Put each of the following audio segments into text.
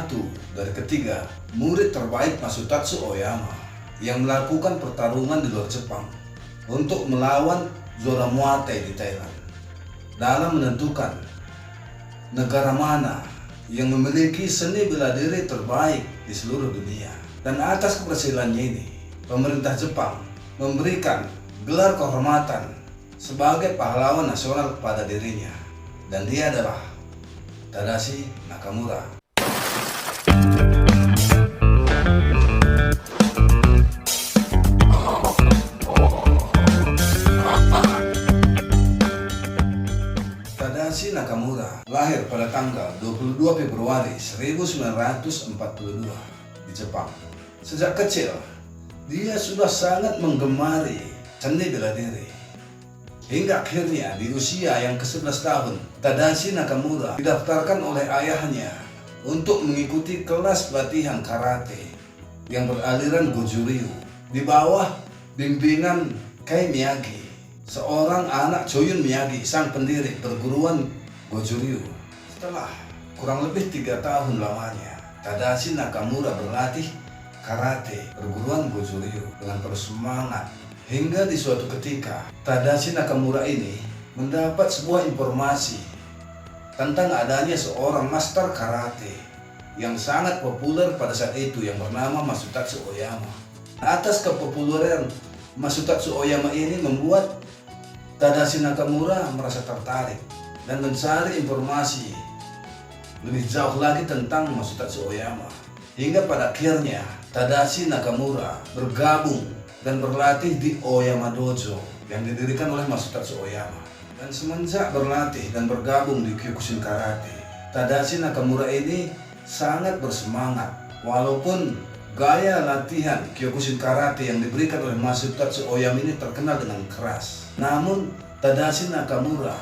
satu dari ketiga murid terbaik Masutatsu Oyama yang melakukan pertarungan di luar Jepang untuk melawan juara Muay Thai di Thailand dalam menentukan negara mana yang memiliki seni bela diri terbaik di seluruh dunia. Dan atas keberhasilannya ini, pemerintah Jepang memberikan gelar kehormatan sebagai pahlawan nasional kepada dirinya, dan dia adalah Tadashi Nakamura. Tadashi Nakamura lahir pada tanggal 22 Februari 1942 di Jepang. Sejak kecil, dia sudah sangat menggemari seni bela diri. Hingga akhirnya di usia yang ke-11 tahun, Tadashi Nakamura didaftarkan oleh ayahnya untuk mengikuti kelas pelatihan karate yang beraliran Goju-ryu di bawah bimbingan Kei Miyagi, seorang anak Choyun Miyagi, sang pendiri perguruan Goju-ryu. Setelah kurang lebih 3 tahun lamanya, Tadashi Nakamura berlatih karate perguruan Goju-ryu dengan bersemangat. Hingga di suatu ketika, Tadashi Nakamura ini mendapat sebuah informasi tentang adanya seorang master karate yang sangat populer pada saat itu yang bernama Masutatsu Oyama. Atas kepopuleran Masutatsu Oyama ini membuat Tadashi Nakamura merasa tertarik dan mencari informasi lebih jauh lagi tentang Masutatsu Oyama. Hingga pada akhirnya Tadashi Nakamura bergabung dan berlatih di Oyama Dojo yang didirikan oleh Masutatsu Oyama. Dan semenjak berlatih dan bergabung di Kyokushin Karate, Tadashi Nakamura ini sangat bersemangat. Walaupun gaya latihan Kyokushin Karate yang diberikan oleh Masutatsu Oyama ini terkenal dengan keras, namun Tadashi Nakamura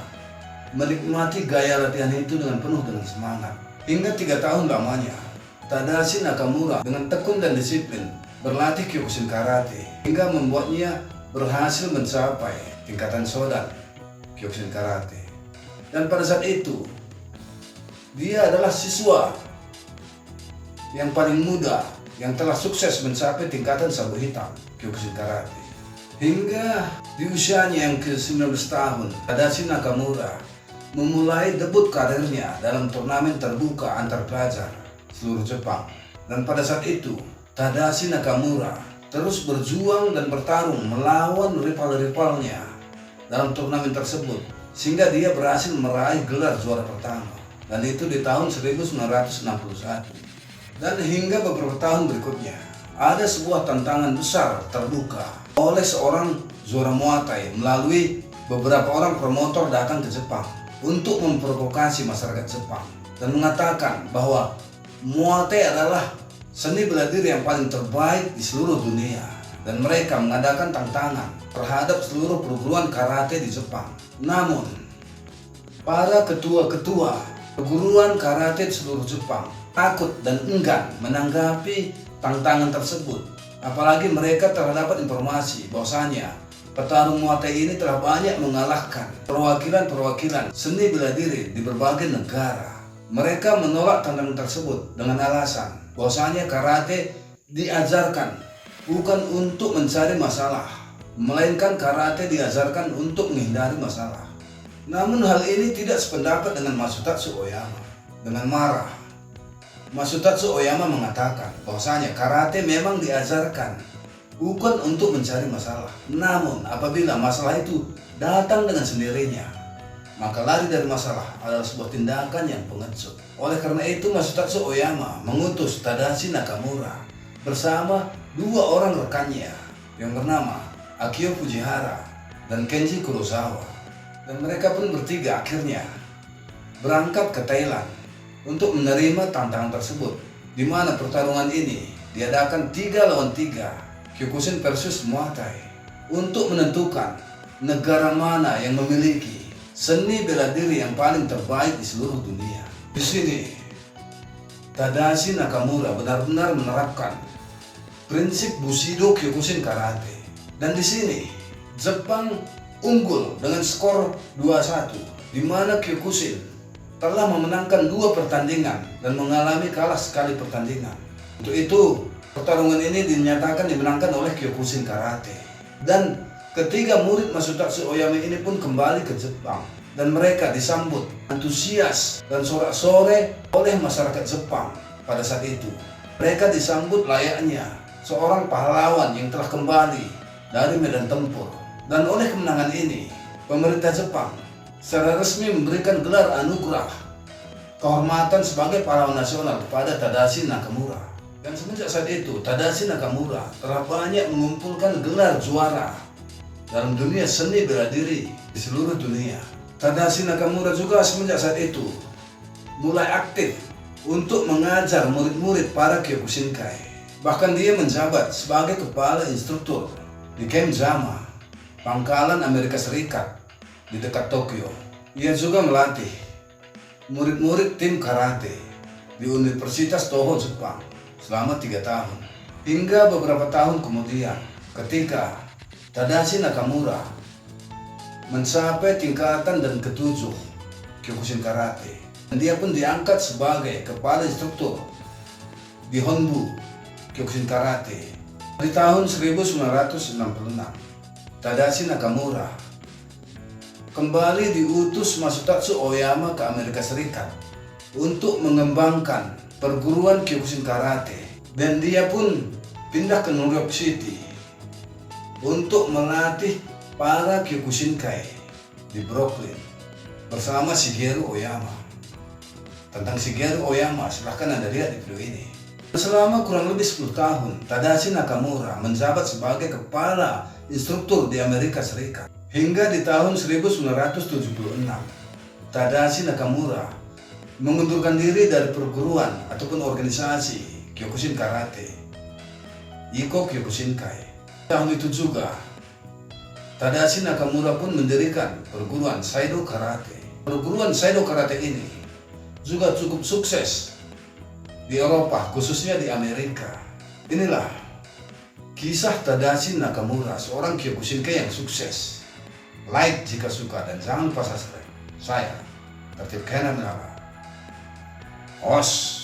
menikmati gaya latihan itu dengan penuh dengan semangat. Hingga 3 tahun lamanya, Tadashi Nakamura dengan tekun dan disiplin berlatih Kyokushin Karate hingga membuatnya berhasil mencapai tingkatan Shodan Kyokushin Karate. Dan pada saat itu, dia adalah siswa yang paling muda yang telah sukses mencapai tingkatan sabuk hitam Kyokushin Karate. Hingga di usianya yang ke-19 tahun, Tadashi Nakamura memulai debut karirnya dalam turnamen terbuka antar pelajar seluruh Jepang. Dan pada saat itu, Tadashi Nakamura terus berjuang dan bertarung melawan rival-rivalnya dalam turnamen tersebut, sehingga dia berhasil meraih gelar juara pertama, dan itu di tahun 1961. Dan hingga beberapa tahun berikutnya, ada sebuah tantangan besar terbuka oleh seorang juara Muay Thai melalui beberapa orang promotor datang ke Jepang untuk memprovokasi masyarakat Jepang dan mengatakan bahwa Muay Thai adalah seni bela diri yang paling terbaik di seluruh dunia, dan mereka mengadakan tantangan terhadap seluruh perguruan karate di Jepang. Namun, para ketua-ketua perguruan karate di seluruh Jepang takut dan enggan menanggapi tantangan tersebut. Apalagi mereka telah dapat informasi bahwasanya petarung Muay Thai ini telah banyak mengalahkan perwakilan-perwakilan seni bela diri di berbagai negara. Mereka menolak tantangan tersebut dengan alasan bahwasanya karate diajarkan bukan untuk mencari masalah, melainkan karate diajarkan untuk menghindari masalah. Namun hal ini tidak sependapat dengan Masutatsu Oyama. Dengan marah, Masutatsu Oyama mengatakan bahwasanya karate memang diajarkan bukan untuk mencari masalah, namun apabila masalah itu datang dengan sendirinya, maka lari dari masalah adalah sebuah tindakan yang pengecut. Oleh karena itu, Masutatsu Oyama mengutus Tadashi Nakamura bersama 2 orang rekannya yang bernama Akio Fujihara dan Kenji Kurosawa. Dan mereka pun bertiga akhirnya berangkat ke Thailand untuk menerima tantangan tersebut, di mana pertarungan ini diadakan 3 lawan 3 Kyokushin versus Muay Thai untuk menentukan negara mana yang memiliki seni bela diri yang paling terbaik di seluruh dunia. Di sini, Tadashi Nakamura benar-benar menerapkan prinsip Bushido Kyokushin Karate. Dan di sini, Jepang unggul dengan skor 2-1, di mana Kyokushin telah memenangkan 2 pertandingan dan mengalami kalah sekali pertandingan. Untuk itu, pertarungan ini dinyatakan dimenangkan oleh Kyokushin Karate. Dan ketiga murid Masatatsu Oyama ini pun kembali ke Jepang. Dan mereka disambut antusias dan sorak-sorai oleh masyarakat Jepang pada saat itu. Mereka disambut layaknya seorang pahlawan yang telah kembali dari medan tempur. Dan oleh kemenangan ini, pemerintah Jepang secara resmi memberikan gelar anugerah kehormatan sebagai pahlawan nasional kepada Tadashi Nakamura. Dan semenjak saat itu, Tadashi Nakamura telah banyak mengumpulkan gelar juara dalam dunia seni bela diri di seluruh dunia. Tadashi Nakamura juga semenjak saat itu mulai aktif untuk mengajar murid-murid para Kyokushinkai. Bahkan dia menjabat sebagai kepala instruktur di Camp Jama, pangkalan Amerika Serikat di dekat Tokyo. Ia juga melatih murid-murid tim karate di Universitas Toho Jepang selama 3 tahun. Hingga beberapa tahun kemudian, ketika Tadashi Nakamura mencapai tingkatan dan ke-7 Kyokushin Karate, dia pun diangkat sebagai kepala instruktur di Honbu Kyokushin Karate. Di tahun 1966, Tadashi Nakamura kembali diutus Masatatsu Oyama ke Amerika Serikat untuk mengembangkan perguruan Kyokushin Karate, dan dia pun pindah ke New York City untuk melatih para Kyokushinkai di Brooklyn bersama Shigeru Oyama. Tentang Shigeru Oyama silahkan Anda lihat di video ini. Selama kurang lebih 10 tahun, Tadashi Nakamura menjabat sebagai kepala instruktur di Amerika Serikat. Hingga di tahun 1976, Tadashi Nakamura mengundurkan diri dari perguruan ataupun organisasi Kyokushin Karate, Iko Kyokushinkai. Tahun itu juga, Tadashi Nakamura pun mendirikan perguruan Saido Karate. Perguruan Saido Karate ini juga cukup sukses di Eropa, khususnya di Amerika. Inilah kisah Tadashi Nakamura, seorang Kyokushinkai yang sukses. Like jika suka dan jangan lupa subscribe. Saya, Tertib Kena Menara. Os.